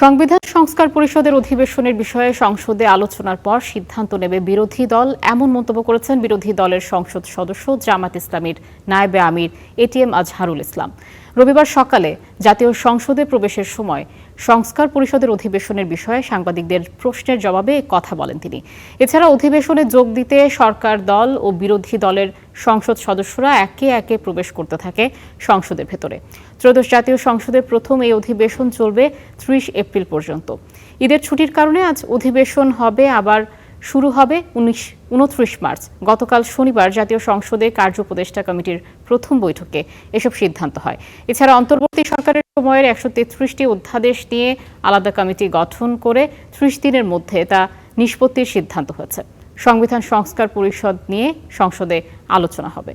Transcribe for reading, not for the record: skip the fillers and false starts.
সংবিধান সংস্কার পরিষদের অধিবেশনের বিষয়ে সংসদে আলোচনার পর সিদ্ধান্ত নেবে বিরোধী দল, এমন মন্তব্য করেছেন বিরোধী দলের সংসদ সদস্য জামাত ইসলামীর নায়েবে আমির এটিএম আজহারুল ইসলাম। রবিবার সকালে জাতীয় সংসদে প্রবেশের সময় সংস্কার পরিষদের অধিবেশনের বিষয়ে সাংবাদিকদের প্রশ্নের জবাবে কথা বলেন তিনি। এছাড়া অধিবেশনে যোগ দিতে সরকার দল ও বিরোধী দলের সংসদ সদস্যরা একে একে প্রবেশ করতে থাকে সংসদের ভেতরে। ত্রয়োদশ জাতীয় সংসদের প্রথম এই অধিবেশন চলবে ৩০ এপ্রিল পর্যন্ত। ঈদের ছুটির কারণে আজ অধিবেশন আবার শুরু হবে 29 মার্চ। গতকাল শনিবার জাতীয় সংসদে কার্য উপদেষ্টা কমিটির প্রথম বৈঠকে এসব সিদ্ধান্ত হয়। এছাড়া অন্তর্বর্তী সরকারের সময়ের ১৩৩টি অধ্যাদেশ নিয়ে আলাদা কমিটি গঠন করে ৩০ দিনের মধ্যে তা নিষ্পত্তির সিদ্ধান্ত হয়েছে। সংবিধান সংস্কার পরিষদ নিয়ে সংসদে আলোচনা হবে।